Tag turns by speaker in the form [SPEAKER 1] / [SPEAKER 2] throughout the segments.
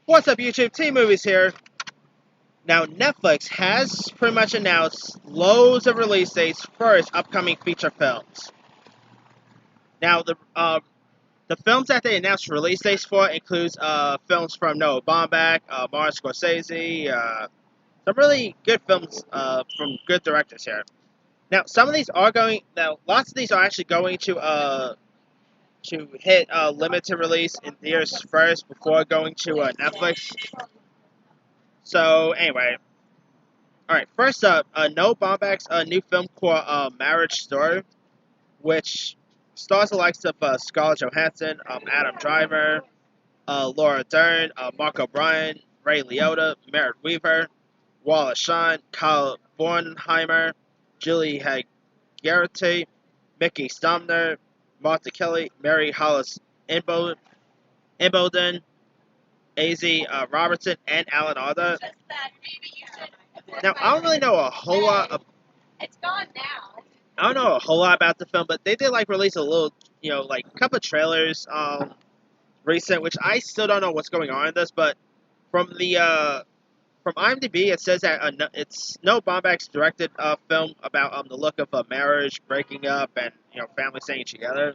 [SPEAKER 1] What's up, YouTube? T-Movies here. Now, Netflix has pretty much announced loads of release dates for its upcoming feature films. Now, the films that they announced release dates for includes films from Noah Baumbach, Martin Scorsese, some really good films from good directors here. Now, some of these are going. Now, lots of these are actually going to hit limited release in theaters first before going to Netflix. So, anyway. Alright, first up, Noah Baumbach's new film called Marriage Story, which stars the likes of Scarlett Johansson, Adam Driver, Laura Dern, Mark O'Brien, Ray Liotta, Merritt Weaver, Wallace Shawn, Kyle Bornheimer, Julie Haggerty, Mickey Stomner, Martha Kelly, Mary Hollis Imboden, A.Z. Robertson, and Alan Alda. Now, I don't really know a whole lot. It's gone now. I don't know a whole lot about the film, but they did release a little, like a couple of trailers recent, which I still don't know what's going on in this. But from from IMDb, it says that it's Noah Baumbach's directed film about the look of a marriage breaking up and family staying together.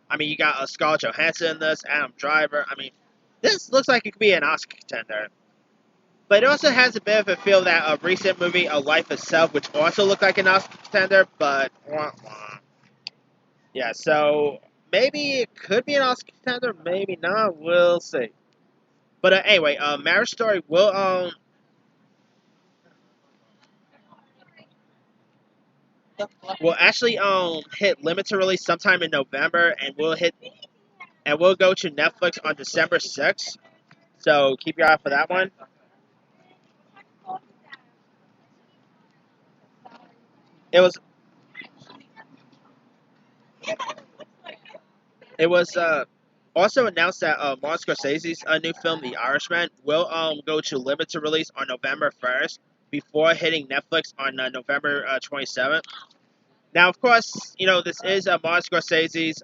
[SPEAKER 1] I mean, you got Scarlett Johansson in this, Adam Driver. I mean, this looks like it could be an Oscar contender. But it also has a bit of a feel that a recent movie, A Life Itself, which also looked like an Oscar contender, but yeah, so maybe it could be an Oscar contender, maybe not, we'll see. But anyway, Marriage Story will actually hit limited release sometime in November, and we'll go to Netflix on December 6th. So keep your eye out for that one. It was also announced that Martin Scorsese's new film, The Irishman, will go to limited release on November 1st before hitting Netflix on November 27th. Now, of course, this is Martin Scorsese's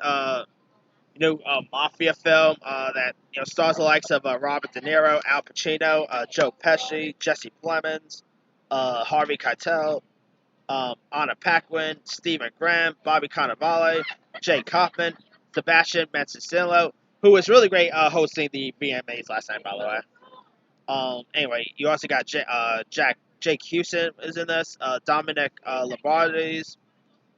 [SPEAKER 1] mafia film that stars the likes of Robert De Niro, Al Pacino, Joe Pesci, Jesse Plemons, Harvey Keitel, Anna Paquin, Stephen Graham, Bobby Cannavale, Jay Kaufman, Sebastian Maniscalco, who was really great hosting the VMAs last night, by the way. Anyway, you also got Jake Houston is in this, Dominic Lombardi's,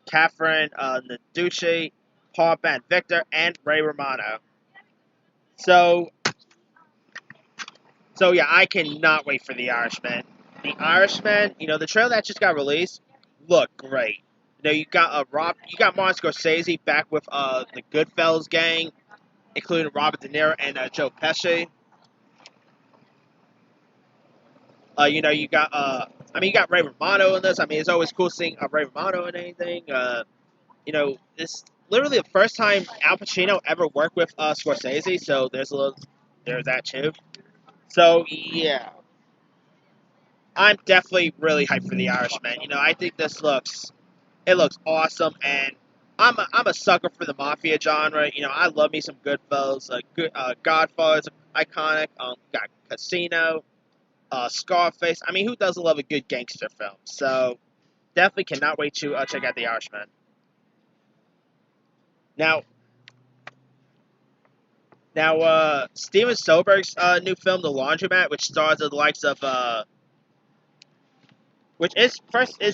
[SPEAKER 1] Catherine Naducci, Paul Van Victor, and Ray Romano. So yeah, I cannot wait for The Irishman. The Irishman, the trailer that just got released looked great. You got Martin Scorsese back with the Goodfellas gang, including Robert De Niro and Joe Pesci. You got Ray Romano in this. I mean, it's always cool seeing Ray Romano in anything. It's literally the first time Al Pacino ever worked with Scorsese, so there's that too. So yeah, I'm definitely really hyped for The Irishman. I think it looks awesome, and I'm a sucker for the mafia genre. I love me some Goodfellas, Godfather's iconic. Got Casino, Scarface. I mean, who doesn't love a good gangster film? So definitely cannot wait to check out The Irishman. Now, Steven Soderbergh's new film, The Laundromat, which stars the likes of which is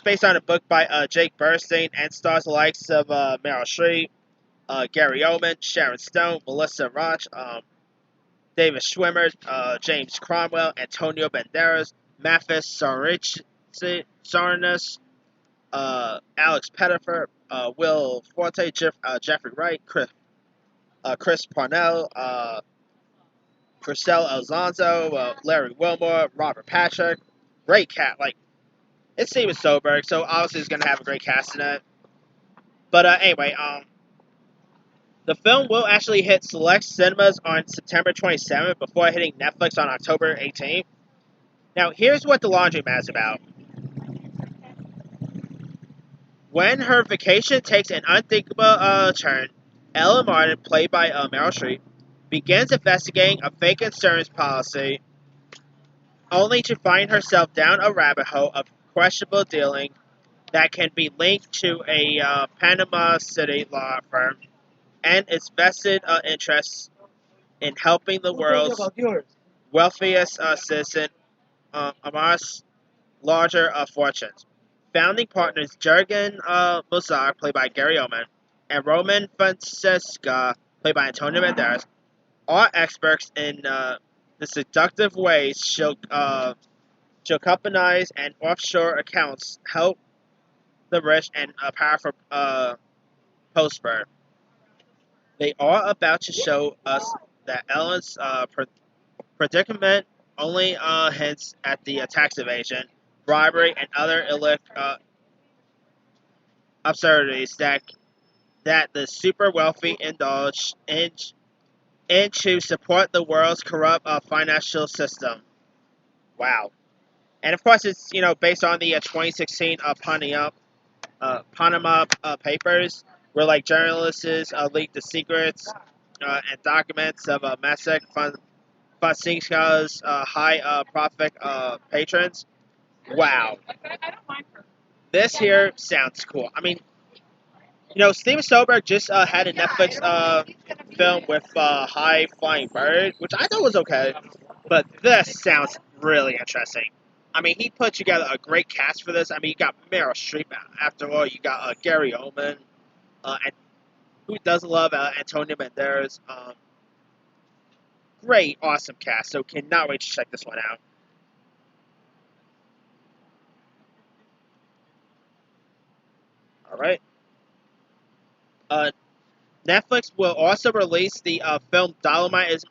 [SPEAKER 1] based on a book by Jake Bernstein and stars the likes of Meryl Streep, Gary Oldman, Sharon Stone, Melissa Roach, David Schwimmer, James Cromwell, Antonio Banderas, Mathis Sarnas, Alex Pettyfer, Will Forte, Jeffrey Wright, Chris Parnell, Chriselle Alonso, Larry Wilmore, Robert Patrick. Great cat. It's Steven Soderbergh, so obviously he's going to have a great cast in it. But anyway, the film will actually hit select cinemas on September 27th before hitting Netflix on October 18th. Now, here's what The Laundromat is about. When her vacation takes an unthinkable turn, Ella Martin, played by Meryl Streep, begins investigating a fake insurance policy, only to find herself down a rabbit hole of questionable dealing that can be linked to a Panama City law firm and its vested interests in helping the world's wealthiest citizen amass larger fortunes. Founding partners Jurgen Mozart, played by Gary Oldman, and Roman Francesca, played by Antonio Banderas, are experts in the seductive ways she'll companies and offshore accounts help the rich and powerful prosper. They are about to show us that Ellen's predicament only hints at the tax evasion, bribery, and other absurdities that the super wealthy indulge in to support the world's corrupt financial system. Wow. And of course, it's based on the 2016 Panama Papers, where like journalists leaked the secrets and documents of Fonseca's high profit patrons. Wow, this here sounds cool. I mean, Steven Spielberg just had a Netflix film with High Flying Bird, which I thought was okay, but this sounds really interesting. I mean, he put together a great cast for this. I mean, you got Meryl Streep. After all, you got Gary Oldman, and who doesn't love Antonio Banderas? Great, awesome cast. So cannot wait to check this one out. All right. Uh, Netflix will also release the film Dolomite is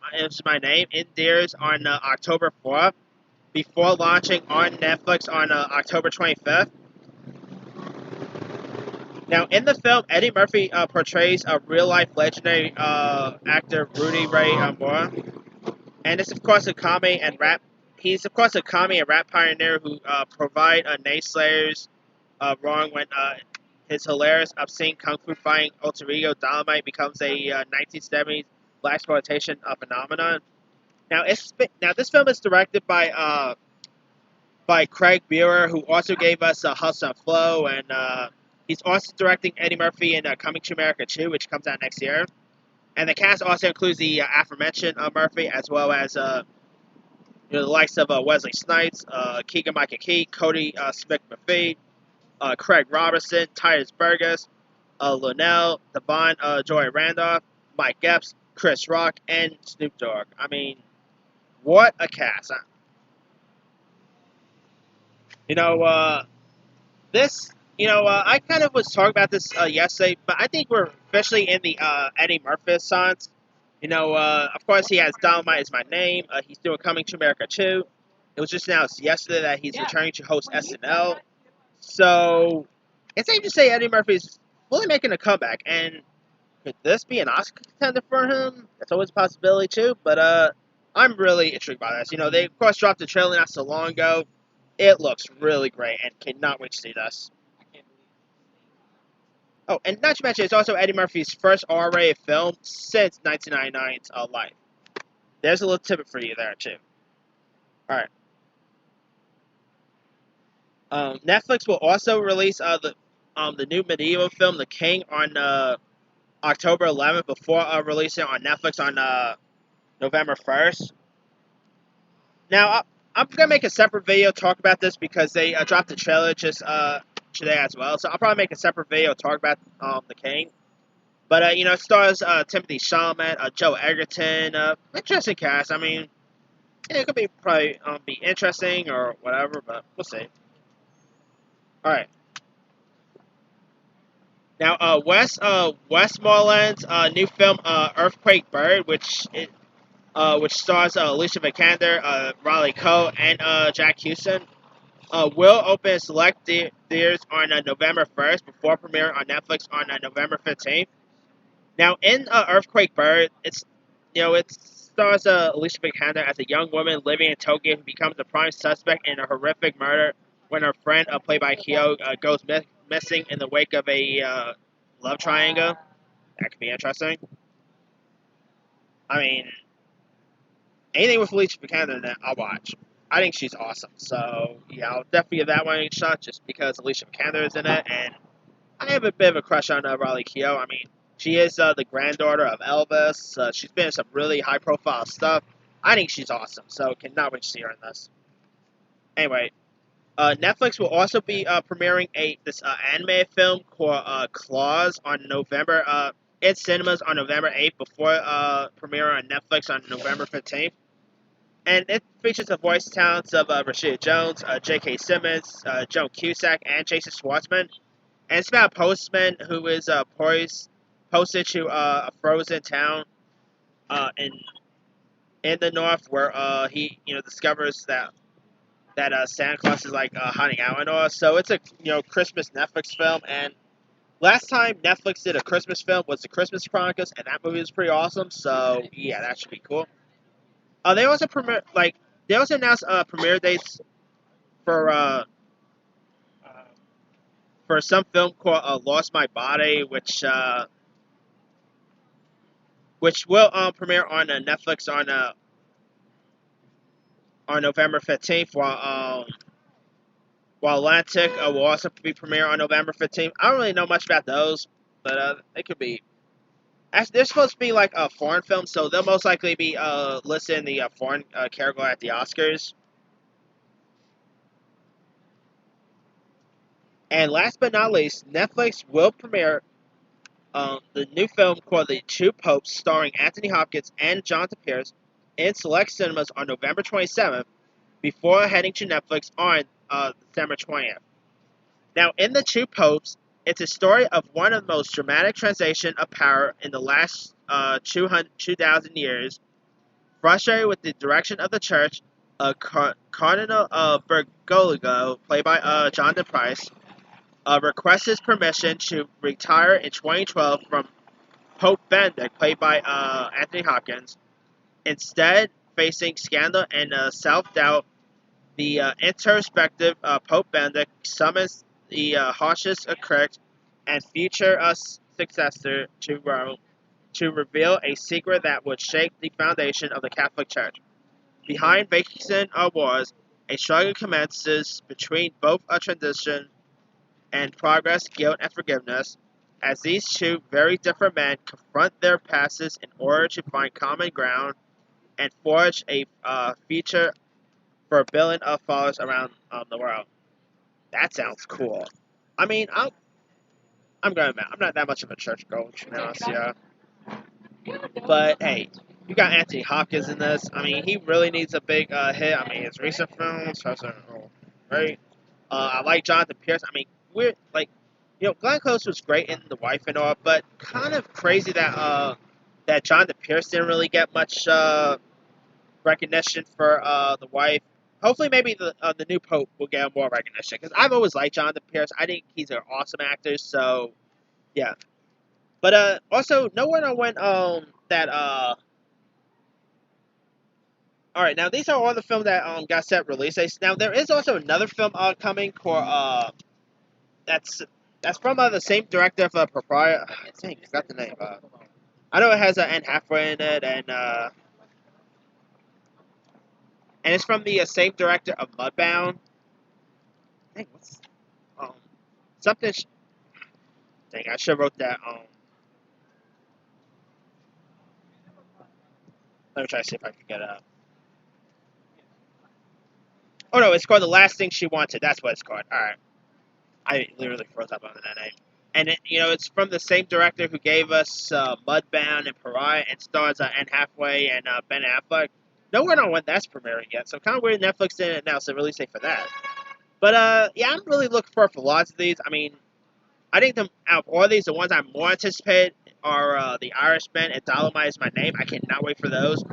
[SPEAKER 1] My Name in theaters on October 4th before launching on Netflix on October 25th. Now, in the film, Eddie Murphy portrays a real-life legendary actor, Rudy Ray Moore, and it's of course a comedy and rap. He's of course a comedy and rap pioneer who provide naysayers wrong when his hilarious, obscene kung fu fighting alter ego Dolomite becomes a 1970s black exploitation phenomenon. Now this film is directed by Craig Buer, who also gave us Hustle and Flow, and he's also directing Eddie Murphy in Coming to America 2, which comes out next year. And the cast also includes the aforementioned Murphy, as well as the likes of Wesley Snipes, Keegan Michael Key, Cody Smith McPhee, Craig Robertson, Titus Burgess, Linnell, Devon Joy Randolph, Mike Epps, Chris Rock, and Snoop Dogg. I mean, what a cast. You know, this, I kind of was talking about this yesterday, but I think we're officially in the Eddie Murphy science. Of course, he has Dolomite is My Name. He's doing Coming to America 2. It was just announced yesterday that he's returning to host SNL. So, it's safe to say Eddie Murphy's fully making a comeback. And could this be an Oscar contender for him? That's always a possibility, too. But I'm really intrigued by this. They, of course, dropped the trailer not so long ago. It looks really great and cannot wait to see this. Oh, and not to mention, it's also Eddie Murphy's first R-rated film since 1999's Life. There's a little tidbit for you there, too. Alright. Netflix will also release the new medieval film, The King, on October 11th before releasing it on Netflix on November 1st. Now, I'm going to make a separate video talk about this because they dropped the trailer just today as well. So I'll probably make a separate video talk about The King. But, it stars Timothy Chalamet, Joe Egerton, interesting cast. I mean, it could probably be interesting or whatever, but we'll see. Alright. Now, Westmoreland's new film, Earthquake Bird, which stars Alicia Vikander, Riley Coe, and Jack Houston, will open select theaters on November 1st before premiering on Netflix on November 15th. Now, in Earthquake Bird, it stars Alicia Vikander as a young woman living in Tokyo who becomes the prime suspect in a horrific murder when her friend, played by Kyo, goes missing in the wake of a love triangle. That could be interesting. I mean, anything with Alicia Vikander in it, I'll watch. I think she's awesome. So, yeah, I'll definitely give that one a shot just because Alicia Vikander is in it. And I have a bit of a crush on Riley Keough. I mean, she is the granddaughter of Elvis. She's been in some really high profile stuff. I think she's awesome. So, cannot wait to see her in this. Anyway, Netflix will also be premiering this animated film called Claws on November in cinemas on November 8th before premiering on Netflix on November 15th. And it features the voice talents of Rashida Jones, J.K. Simmons, Joan Cusack, and Jason Schwartzman. And it's about a postman who is posted to a frozen town in the north where he discovers that Santa Claus is like hiding out and all. So it's a Christmas Netflix film. And last time Netflix did a Christmas film was the Christmas Chronicles, and that movie was pretty awesome. So yeah, that should be cool. They also announced premiere dates for some film called Lost My Body, which will premiere on Netflix on November 15th, while Atlantic will also be premiere on November 15th. I don't really know much about those, but it could be. Actually, they're supposed to be like a foreign film, so they'll most likely be listed in the foreign category at the Oscars. And last but not least, Netflix will premiere the new film called The Two Popes, starring Anthony Hopkins and Jonathan Pierce, in select cinemas on November 27th, before heading to Netflix on December 20th. Now, in The Two Popes, it's a story of one of the most dramatic transitions of power in the last 2,000 years. Frustrated with the direction of the church, Cardinal Bergoglio, played by Jonathan Pryce, requests his permission to retire in 2012 from Pope Benedict, played by Anthony Hopkins. Instead, facing scandal and self-doubt, the introspective Pope Benedict summons the harshest critic and future successor to Rome to reveal a secret that would shake the foundation of the Catholic Church. Behind Vatican wars, a struggle commences between both a tradition and progress, guilt, and forgiveness, as these two very different men confront their pasts in order to find common ground and forge a future for a billion of followers around the world. That sounds cool. I mean, I'm going to I'm not that much of a church goer, to be honest, yeah. But hey, you got Anthony Hopkins in this. I mean, he really needs a big hit. I mean, his recent films, right? I like Jonathan Pierce. I mean, we're like, Glenn Close was great in The Wife and all, but kind of crazy that Jonathan Pierce didn't really get much recognition for The Wife. Hopefully, maybe the new Pope will get more recognition, because I've always liked Jonathan Pierce. I think he's an awesome actor. So yeah, but also no one on when that All right, now these are all the films that got set release dates. Now there is also another film coming for that's from the same director of Proprietary. I think I forgot the name. I know it has Anne Hathaway in it, and it's from the same director of Mudbound. I think what's um something. Dang, I should have wrote that. Let me try to see if I can get it up. Oh no, it's called The Last Thing She Wanted. That's what it's called. All right, I literally froze up on that name. And it's from the same director who gave us Mudbound and Pariah, and stars Anne Hathaway and Ben Affleck. No word on when that's premiering yet, so kind of weird Netflix didn't announce a release date for that. But yeah, I'm really looking forward for lots of these. I mean, I think out of all these, the ones I'm more anticipated are The Irishman and Dolomite Is My Name. I cannot wait for those.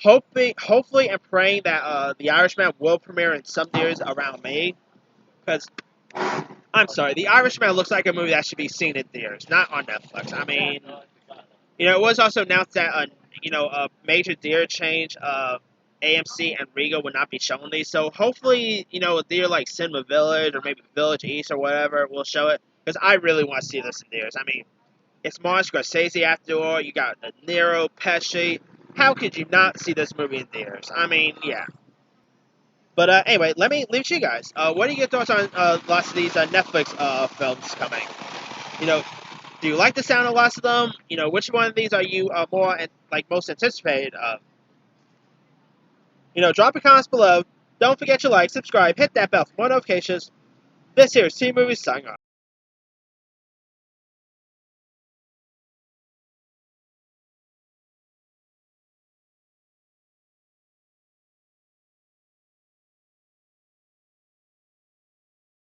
[SPEAKER 1] Hopefully, and praying that The Irishman will premiere in some theaters around May, because I'm sorry, The Irishman looks like a movie that should be seen in theaters, not on Netflix. I mean, it was also announced that a major theater change, AMC and Regal would not be showing these. So hopefully, a theater like Cinema Village or maybe Village East or whatever will show it, because I really want to see this in theaters. I mean, it's Martin Scorsese after all. You got De Niro, Pesci. how could you not see this movie in theaters? I mean, yeah. But anyway, let me leave it to you guys. What are your thoughts on lots of these Netflix films coming? You know, do you like the sound of lots of them? You know, which one of these are you more most anticipated of? You know, drop your comments below. Don't forget to like, subscribe, hit that bell for more notifications. This here is T Movies signing off.